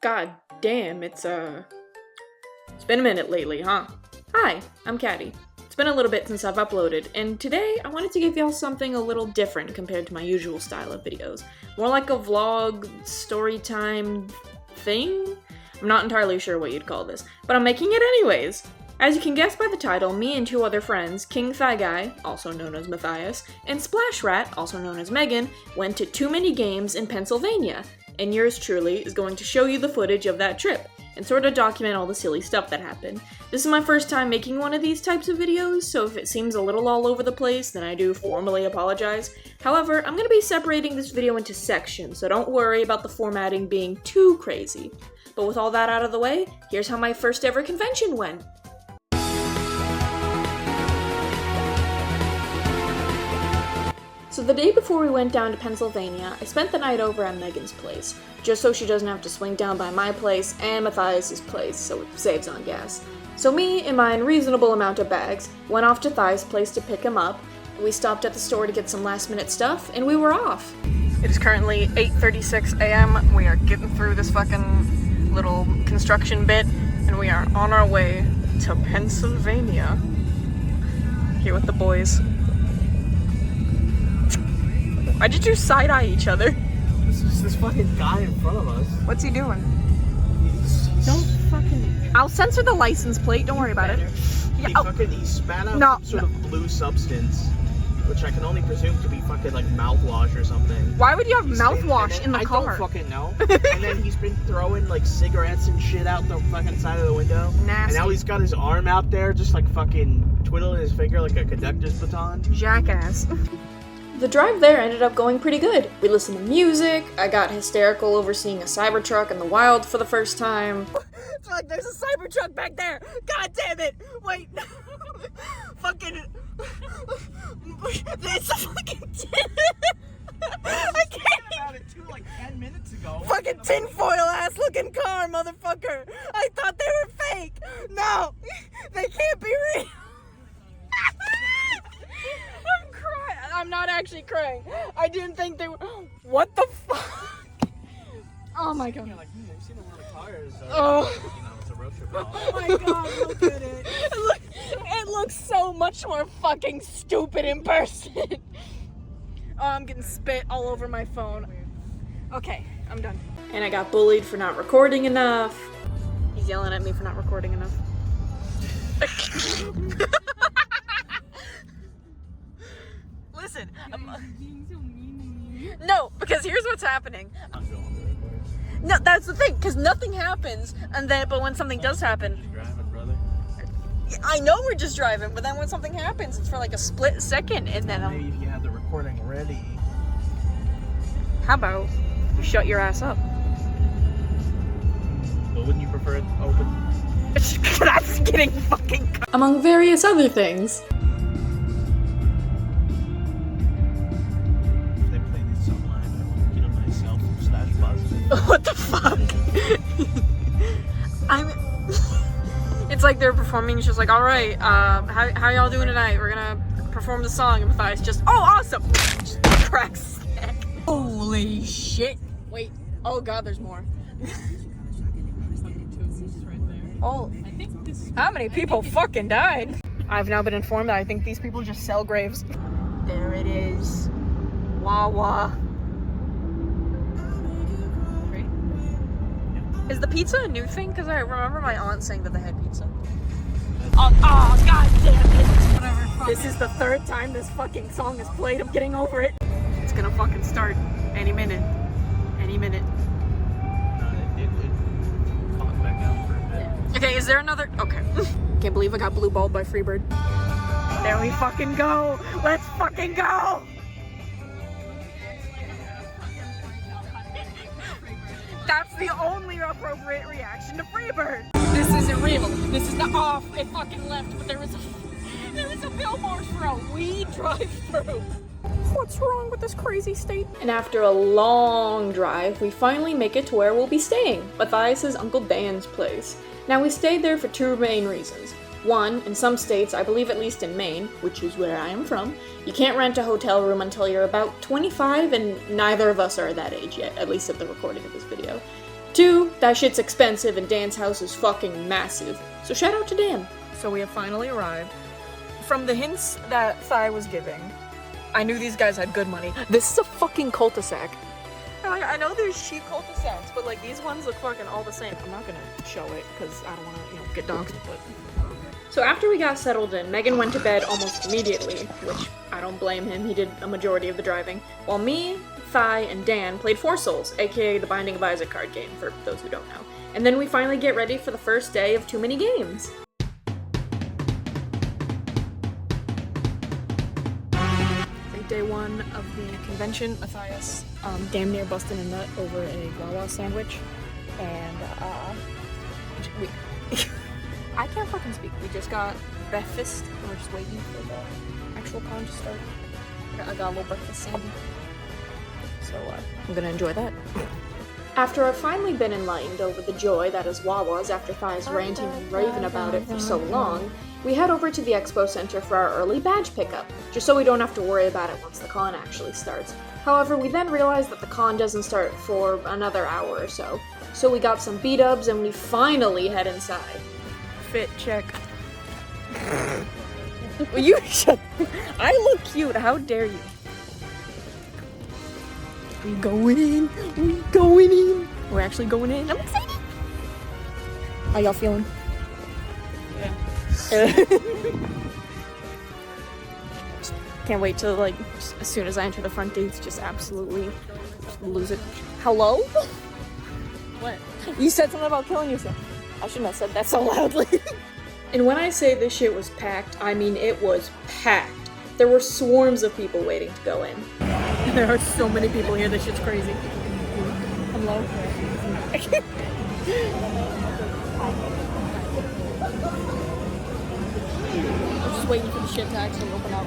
God damn, it's been a minute lately, huh? Hi, I'm Catty. It's been a little bit since I've uploaded, and today I wanted to give y'all something a little different compared to my usual style of videos. More like a vlog, story time thing? I'm not entirely sure what you'd call this, but I'm making it anyways! As you can guess by the title, me and two other friends, King Thigh Guy, also known as Matthias, and Splash Rat, also known as Megan, went to too many games in Pennsylvania, and yours truly is going to show you the footage of that trip, and sort of document all the silly stuff that happened. This is my first time making one of these types of videos, so if it seems a little all over the place, then I do formally apologize. However, I'm going to be separating this video into sections, so don't worry about the formatting being too crazy. But with all that out of the way, here's how my first ever convention went. So the day before we went down to Pennsylvania, I spent the night over at Megan's place, just so she doesn't have to swing down by my place and Matthias's place, so it saves on gas. So me and my unreasonable amount of bags went off to Thai's place to pick him up, and we stopped at the store to get some last minute stuff, and we were off. It is currently 8:36 a.m. We are getting through this fucking little construction bit, and we are on our way to Pennsylvania. Here with the boys. Why'd you two side-eye each other? This fucking guy in front of us. What's he doing? Don't fucking... I'll censor the license plate, don't worry about it. Yeah, he spat out some sort of blue substance, which I can only presume to be fucking like mouthwash or something. Why would you have mouthwash in the car? I don't fucking know. And then he's been throwing like cigarettes and shit out the fucking side of the window. Nasty. And now he's got his arm out there just like fucking twiddling his finger like a conductor's baton. Jackass. The drive there ended up going pretty good. We listened to music, I got hysterical over seeing a Cybertruck in the wild for the first time. It's like, there's a Cybertruck back there! God damn it! Wait! Fucking... It's a fucking I can't about it too like 10 minutes ago. Fucking tinfoil ass looking car, motherfucker! I thought they were fake! No! They can't be real! I'm crying. I'm not actually crying. I didn't think they were. What the fuck? Oh my god. You're like, I've seen a lot of cars. Oh. You know, it's a road trip. Oh my god, look at it. It looks so much more fucking stupid in person. Oh, I'm getting spit all over my phone. Okay, I'm done. And I got bullied for not recording enough. He's yelling at me for not recording enough. Listen, no, because here's what's happening. No, that's the thing, because nothing happens, and then, but when something does happen, Driving, brother. I know we're just driving, but then when something happens, it's for like a split second, and then Maybe if you have the recording ready. how about you shut your ass up? But wouldn't you prefer it open? That's getting fucking among various other things. What the fuck? It's like they're performing, it's just like, alright, how y'all doing tonight? We're gonna perform the song, and Matthias just, oh, awesome! Just cracks his neck. Holy shit. Wait, oh god, there's more. Oh, how many people fucking died? I've now been informed that I think these people just sell graves. There it is. Wawa. Is the pizza a new thing? Because I remember my aunt saying that they had pizza. Oh, god damn it! Whatever, this is the third time this fucking song is played. I'm getting over it. It's gonna fucking start any minute. Any minute. It popped back out for a bit. Okay, is there another? Okay. Can't believe I got blue balled by Freebird. There we fucking go! Let's fucking go! That's the only appropriate reaction to Freebird. This isn't real. This is the off. It fucking left, but there was a billboard for a weed drive-through. What's wrong with this crazy state? And after a long drive, we finally make it to where we'll be staying, Matthias' Uncle Dan's place. Now we stayed there for two main reasons. One, in some states, I believe at least in Maine, which is where I am from, you can't rent a hotel room until you're about 25, and neither of us are that age yet, at least at the recording of this video. 2, that shit's expensive and Dan's house is fucking massive. So shout out to Dan. So we have finally arrived. From the hints that ᴤ was giving, I knew these guys had good money. This is a fucking cul-de-sac. I know there's sheep cul-de-sacs, but like these ones look fucking all the same. I'm not gonna show it because I don't want to, get doxxed, but... So after we got settled in, Megan went to bed almost immediately, which I don't blame him, he did a majority of the driving, while me, ᴤ, and Dan played Four Souls, aka the Binding of Isaac card game, for those who don't know. And then we finally get ready for the first day of Too Many Games. Day 1 of the convention, Matthias damn near busted a nut over a Wawa sandwich, and I can't fucking speak. We just got breakfast. We're just waiting for the actual con to start. I got a little breakfast sandy, so I'm gonna enjoy that. After I've finally been enlightened over the joy that is Wawa's after ᴤ's ranting and raving about it for so long, we head over to the Expo Center for our early badge pickup, just so we don't have to worry about it once the con actually starts. However, we then realize that the con doesn't start for another hour or so, so we got some B-dubs and we finally head inside. Fit check. Will you shut? I look cute, how dare you? We going in. We going in. We're actually going in. I'm excited. How y'all feeling? Yeah. Can't wait to as soon as I enter the front gates, just absolutely lose it. Hello? What? You said something about killing yourself. I shouldn't have said that so loudly. And when I say this shit was packed, I mean it was packed. There were swarms of people waiting to go in. There are so many people here, this shit's crazy. Hello? I'm just waiting for the shit to actually open up.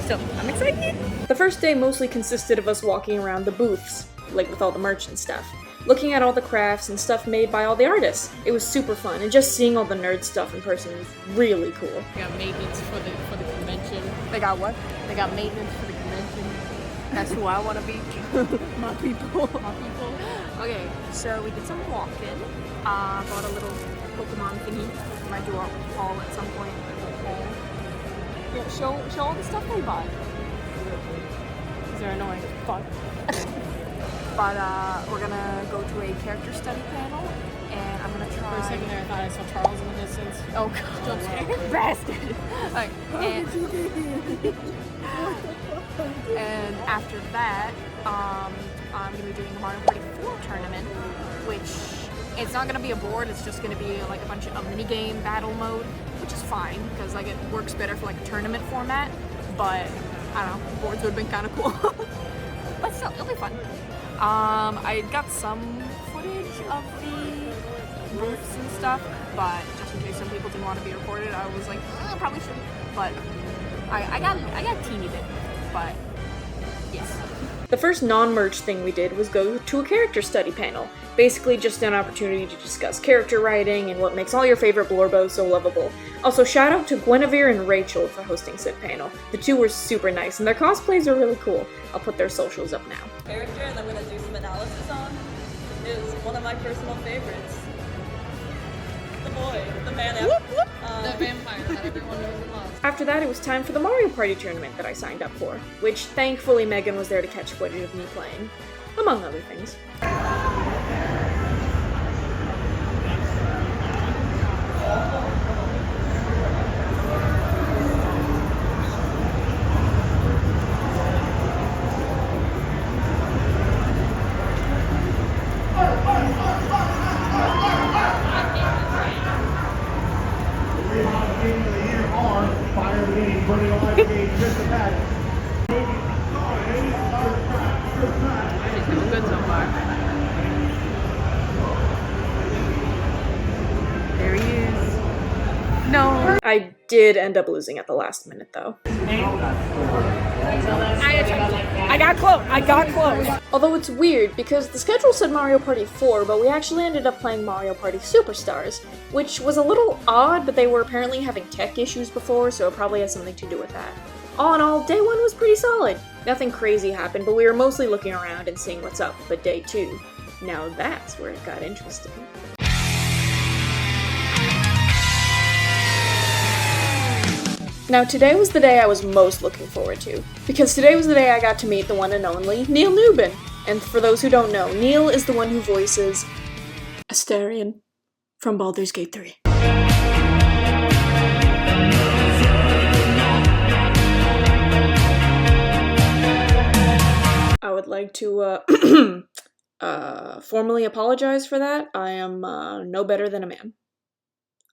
So, I'm excited! The first day mostly consisted of us walking around the booths, with all the merch and stuff, looking at all the crafts and stuff made by all the artists. It was super fun, and just seeing all the nerd stuff in person was really cool. They got maintenance for the convention. They got what? They got maintenance for the convention. That's who I want to be. My people. My people. Okay, so we did some walking. Bought a little Pokemon thingy. Might do a haul at some point. Yeah, show all the stuff they buy. They're annoying. Fun. But we're gonna go to a character study panel, and I'm gonna try. For a second there, I thought I saw Charles in the distance. Oh god, bastard! Alright, and after that, I'm gonna be doing the Mario Party 4 tournament, which it's not gonna be a board. It's just gonna be a bunch of mini game battle mode, which is fine because it works better for a tournament format. But I don't know, boards would have been kind of cool. But still, it'll be fun. I got some footage of the booths and stuff, but just in case some people didn't want to be recorded, I was like, probably shouldn't. But I got a teeny bit, but yes. The first non-merch thing we did was go to a character study panel. Basically just an opportunity to discuss character writing and what makes all your favorite Blorbos so lovable. Also, shout out to Guinevere and Rachel for hosting said panel. The two were super nice, and their cosplays are really cool. I'll put their socials up now. Character that I'm going to do some analysis on is one of my personal favorites. The boy, the man The vampire that everyone knows and loves. After that, it was time for the Mario Party tournament that I signed up for, which thankfully Megan was there to catch footage of me playing, among other things. Good so far. There he is. No. I did end up losing at the last minute, though. I got close. I got close. Although it's weird, because the schedule said Mario Party 4, but we actually ended up playing Mario Party Superstars, which was a little odd, but they were apparently having tech issues before, so it probably has something to do with that. All in all, day 1 was pretty solid. Nothing crazy happened, but we were mostly looking around and seeing what's up, but day 2, Now that's where it got interesting. Now today was the day I was most looking forward to, because today was the day I got to meet the one and only ᗕEᗩTΔÉᗇITG. And for those who don't know, ᗕ is the one who voices Astarion from Baldur's Gate 3. I would like to formally apologize for that. I am no better than a man.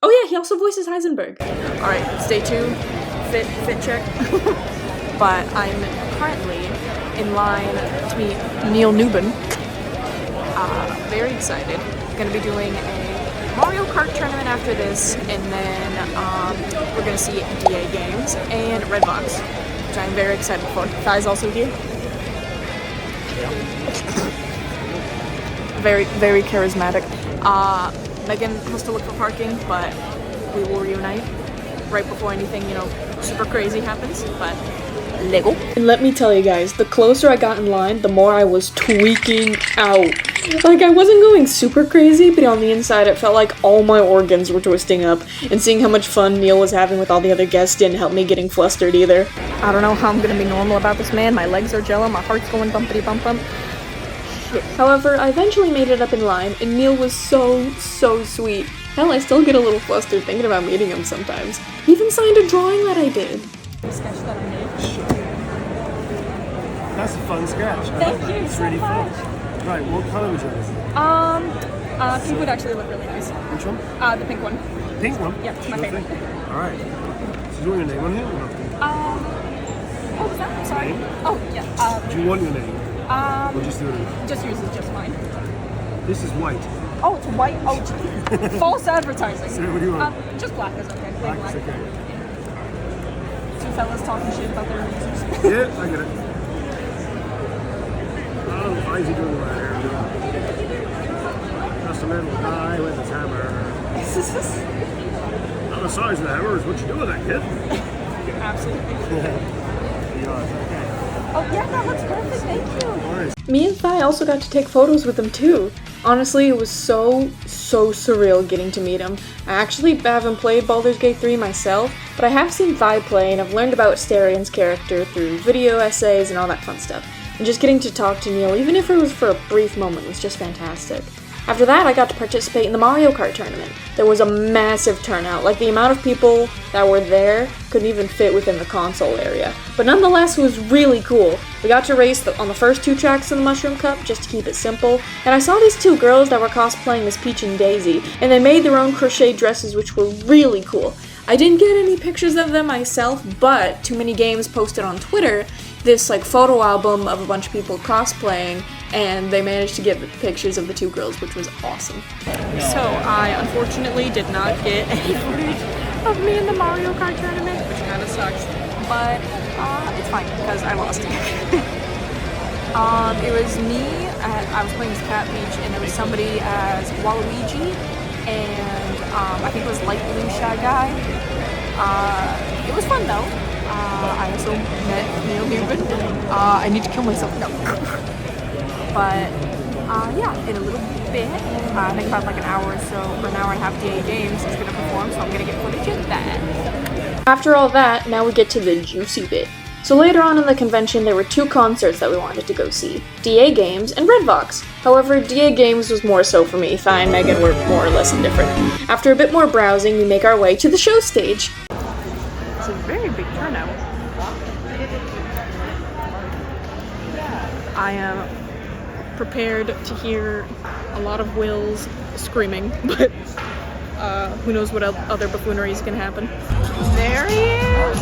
Oh yeah, he also voices Heisenberg. Alright, stay tuned. Fit check. But I'm currently in line to meet ᗕEᗩTΔÉᗇITG. Very excited. Gonna be doing a Mario Kart tournament after this, and then we're gonna see DA Games and Redbox, which I'm very excited for. Thai's also here. Very, very charismatic. Megan has to look for parking, but we will reunite right before anything, super crazy happens, but Lego. And let me tell you guys, the closer I got in line, the more I was tweaking out. Like, I wasn't going super crazy, but on the inside it felt like all my organs were twisting up, and seeing how much fun ᗕ was having with all the other guests didn't help me getting flustered either. I don't know how I'm gonna be normal about this, man. My legs are jello, my heart's going bumpity bump bump. However, I eventually made it up in line, and ᗕ was so sweet. Hell, I still get a little flustered thinking about meeting him sometimes. He even signed a drawing that I did. Sketch that I made. That's a fun sketch. Thank you It's so really much. fun. Right, what colour would you like? Pink would actually look really nice. Which one? The pink one. Pink one? Yeah, it's my favorite. Alright. So do you want your name on here or not? Oh, was that? I'm sorry. Oh, yeah. Do you want your name? Or just do it? Just use it, just fine. This is white. Oh, it's white. Oh, geez. False advertising. So what do you want? Just black is okay. Plain Black is okay. Two fellas talking shit about their users. Yeah, I get it. Oh, why is he doing that here? Customer will die with his hammer. Not the size of the hammer, is what you do with that, kid. Absolutely. Okay. Oh, yeah, that looks perfect. Thank you. Nice. Me and Thai also got to take photos with him too. Honestly, it was so surreal getting to meet him. I actually haven't played Baldur's Gate 3 myself, but I have seen Thai play and I've learned about Astarion's character through video essays and all that fun stuff. And just getting to talk to ᗕ, even if it was for a brief moment, was just fantastic. After that, I got to participate in the Mario Kart tournament. There was a massive turnout, like the amount of people that were there couldn't even fit within the console area. But nonetheless, it was really cool. We got to race on the first two tracks in the Mushroom Cup, just to keep it simple, and I saw these two girls that were cosplaying as Peach and Daisy, and they made their own crochet dresses, which were really cool. I didn't get any pictures of them myself, but Too Many Games posted on Twitter this photo album of a bunch of people cosplaying, and they managed to get pictures of the two girls, which was awesome. So I unfortunately did not get any footage of me in the Mario Kart tournament, which kind of sucks, but it's fine because I lost. It was me, I was playing as Cat Peach, and there was somebody as Waluigi, and I think it was Light Blue Shy Guy. It was fun though. I also met ᗕEᗩTΔÉᗇITG. I need to kill myself now. But yeah, in a little bit, I think about like an hour or so, or an hour and a half, DA Games is gonna perform, so I'm gonna get footage of that. After all that, now we get to the juicy bit. So later on in the convention, there were two concerts that we wanted to go see, DA Games and Redbox. However, DA Games was more so for me. Thai and Megan were more or less indifferent. After a bit more browsing, we make our way to the show stage. It's a very big turnout. I am prepared to hear a lot of Wills screaming, but who knows what other buffooneries can happen. There he is!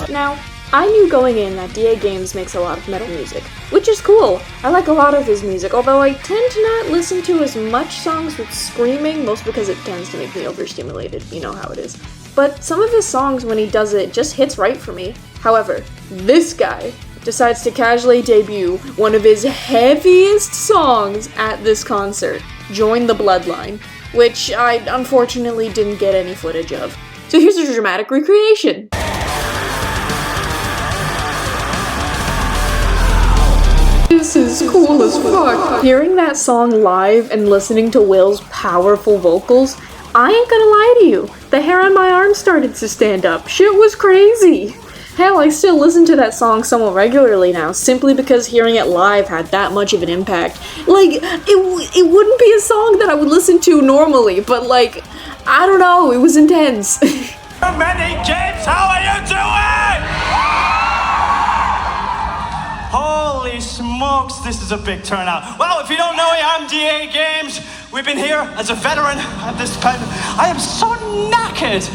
Now, I knew going in that DA Games makes a lot of metal music, which is cool. I like a lot of his music, although I tend to not listen to as much songs with screaming, mostly because it tends to make me overstimulated, you know how it is. But some of his songs, when he does it, just hits right for me. However, this guy decides to casually debut one of his heaviest songs at this concert, Join the Bloodline, which I unfortunately didn't get any footage of. So here's a dramatic recreation. This is cool as fuck. Hearing that song live and listening to Will's powerful vocals, I ain't gonna lie to you, the hair on my arm started to stand up. Shit was crazy. Hell, I still listen to that song somewhat regularly now, simply because hearing it live had that much of an impact. Like, it wouldn't be a song that I would listen to normally, but like, I don't know, it was intense. Many kids, how are you doing? Holy smokes, this is a big turnout. Well, if you don't know me, I'm DA Games. We've been here as a veteran at this pen. I am so knackered.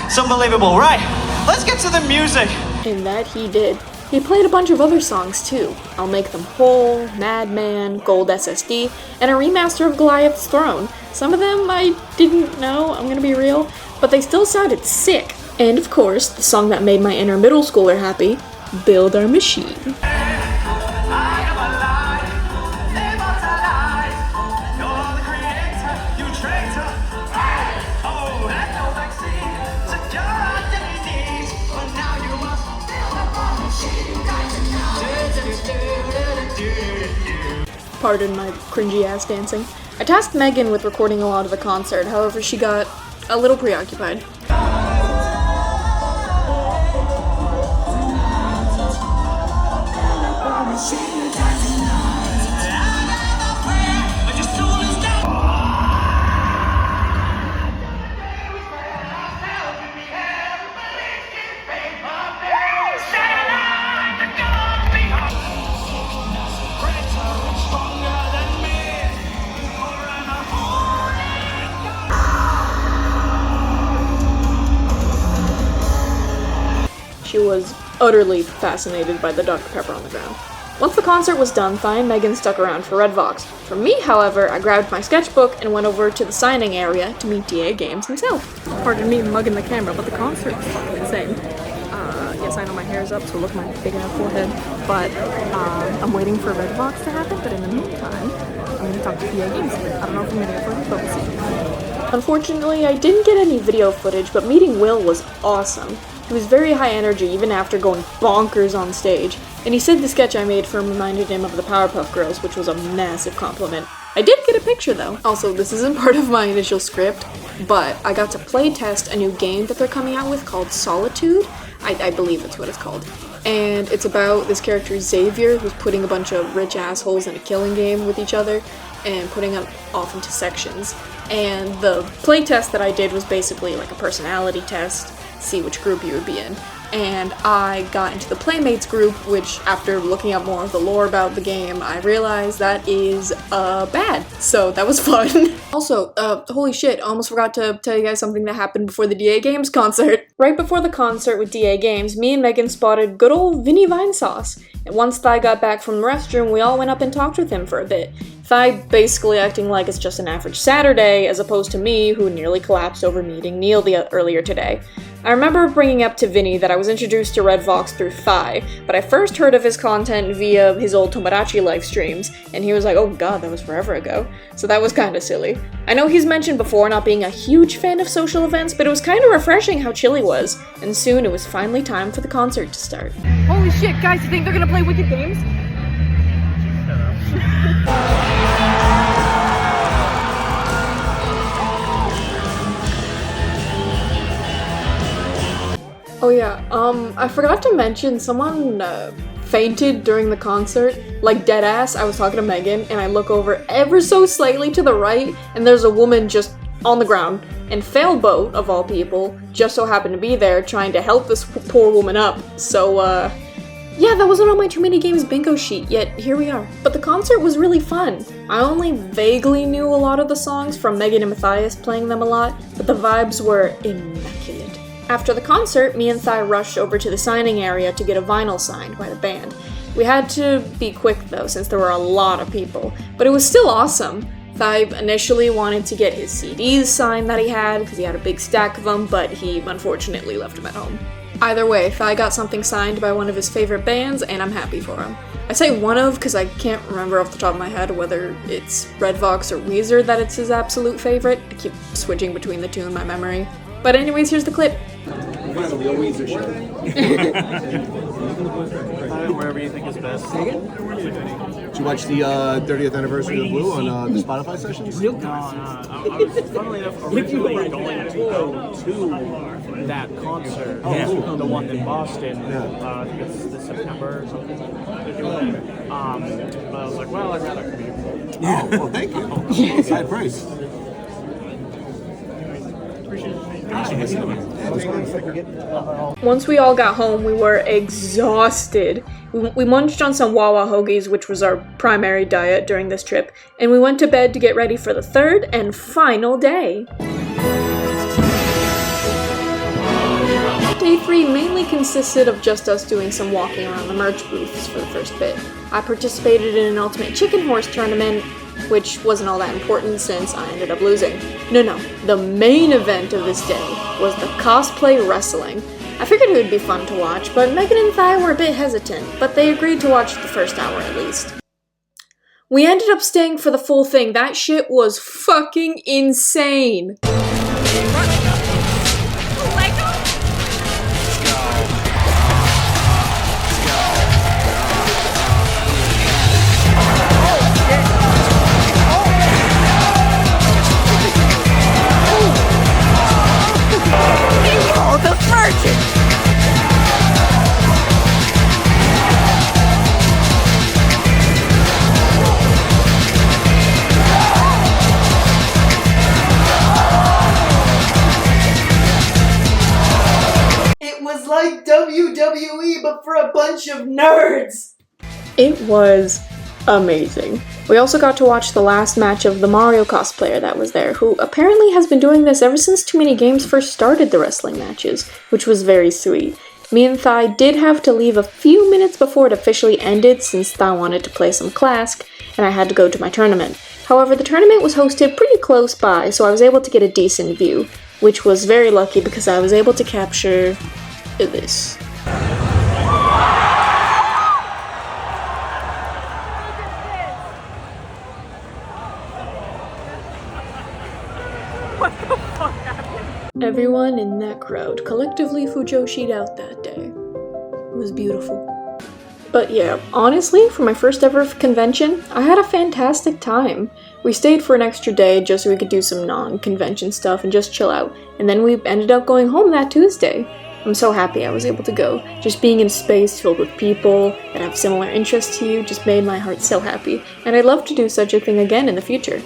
It's unbelievable. Right, let's get to the music. And that he did. He played a bunch of other songs too. I'll Make Them Whole, Madman, Gold SSD, and a remaster of Goliath's Throne. Some of them I didn't know, I'm gonna be real, but they still sounded sick. And of course, the song that made my inner middle schooler happy, Build Our Machine. Pardon my cringy ass dancing. I tasked Megan with recording a lot of the concert, however she got a little preoccupied. She was utterly fascinated by the Dr. Pepper on the ground. Once the concert was done, Thai and Megan stuck around for Redvox. For me, however, I grabbed my sketchbook and went over to the signing area to meet DA Games himself. Pardon me mugging the camera, but the concert was fucking insane. Yes, I know my hair's up, so look at my big ass forehead, but I'm waiting for Redvox to happen, but in the meantime, I'm going to talk to DA Games. I don't know if I'm going to get footage, but we'll see. Unfortunately, I didn't get any video footage, but meeting Will was awesome. He was very high energy even after going bonkers on stage, and he said the sketch I made for him reminded him of the Powerpuff Girls, which was a massive compliment. I did get a picture though. Also, this isn't part of my initial script, but I got to play test a new game that they're coming out with called Solitude. I believe that's what it's called. And it's about this character Xavier, who's putting a bunch of rich assholes in a killing game with each other and putting them off into sections. And the playtest that I did was basically like a personality test, see which group you would be in. And I got into the Playmates group, which after looking up more of the lore about the game, I realized that is bad. So that was fun. Also, holy shit, I almost forgot to tell you guys something that happened before the DA Games concert. Right before the concert with DA Games, me and Megan spotted good old Vinny Vinesauce. And once Thai got back from the restroom, we all went up and talked with him for a bit. Thai basically acting like it's just an average Saturday, as opposed to me, who nearly collapsed over meeting Neil earlier today. I remember bringing up to Vinny that I was introduced to Redvox through Thai, but I first heard of his content via his old Tomodachi live streams, and he was like, oh god, that was forever ago. So that was kinda silly. I know he's mentioned before not being a huge fan of social events, but it was kinda refreshing how chill he was, and soon it was finally time for the concert to start. Holy shit, guys, you think they're gonna play Wicked Games? Oh yeah, I forgot to mention someone fainted during the concert, like dead ass. I was talking to Megan and I look over ever so slightly to the right and there's a woman just on the ground, and Failboat, of all people, just so happened to be there trying to help this poor woman up. So yeah, that wasn't on my Too Many Games bingo sheet, yet here we are. But the concert was really fun. I only vaguely knew a lot of the songs from Megan and Matthias playing them a lot, but the vibes were immaculate. After the concert, me and Thai rushed over to the signing area to get a vinyl signed by the band. We had to be quick though, since there were a lot of people, but it was still awesome. Thai initially wanted to get his CDs signed that he had, because he had a big stack of them, but he unfortunately left them at home. Either way, Thai got something signed by one of his favorite bands, and I'm happy for him. I say one of because I can't remember off the top of my head whether it's Redvox or Weezer that it's his absolute favorite. I keep switching between the two in my memory. But anyways, here's the clip. Finally, a Weezer show. Wherever you think is best. Did you watch the 30th anniversary of Blue on the Spotify sessions? No. I was, funnily enough, originally going to go to that concert. Oh, cool. The one in Boston. Yeah. I think it's this September or something. But I was like, well, I'd rather commute. Oh, well, thank you. High price. Once we all got home, we were exhausted. We munched on some Wawa hoagies, which was our primary diet during this trip, and we went to bed to get ready for the third and final day. Day 3 mainly consisted of just us doing some walking around the merch booths for the first bit. I participated in an Ultimate Chicken Horse tournament, which wasn't all that important since I ended up losing. No, the main event of this day was the cosplay wrestling. I figured it would be fun to watch, but Megan and Thai were a bit hesitant, but they agreed to watch the first hour at least. We ended up staying for the full thing. That shit was fucking insane. It was like WWE, but for a bunch of nerds! It was amazing. We also got to watch the last match of the Mario cosplayer that was there, who apparently has been doing this ever since Too Many Games first started the wrestling matches, which was very sweet. Me and Thai did have to leave a few minutes before it officially ended since Thai wanted to play some Clask, and I had to go to my tournament. However, the tournament was hosted pretty close by, so I was able to get a decent view, which was very lucky because I was able to capture this. Everyone in that crowd collectively fujoshi'd out that day. It was beautiful. But yeah, honestly, for my first ever convention, I had a fantastic time. We stayed for an extra day just so we could do some non-convention stuff and just chill out, and then we ended up going home that Tuesday. I'm so happy I was able to go. Just being in space filled with people that have similar interests to you just made my heart so happy, and I'd love to do such a thing again in the future.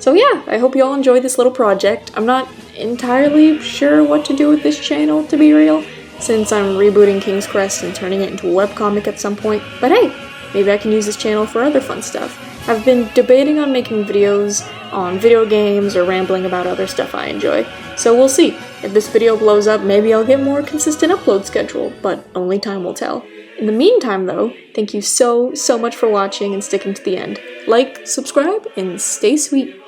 So yeah, I hope you all enjoyed this little project. I'm not entirely sure what to do with this channel, to be real, since I'm rebooting King's Crest and turning it into a webcomic at some point, but hey, maybe I can use this channel for other fun stuff. I've been debating on making videos on video games or rambling about other stuff I enjoy, so we'll see. If this video blows up, maybe I'll get more consistent upload schedule, but only time will tell. In the meantime though, thank you so much for watching and sticking to the end. Like, subscribe, and stay sweet.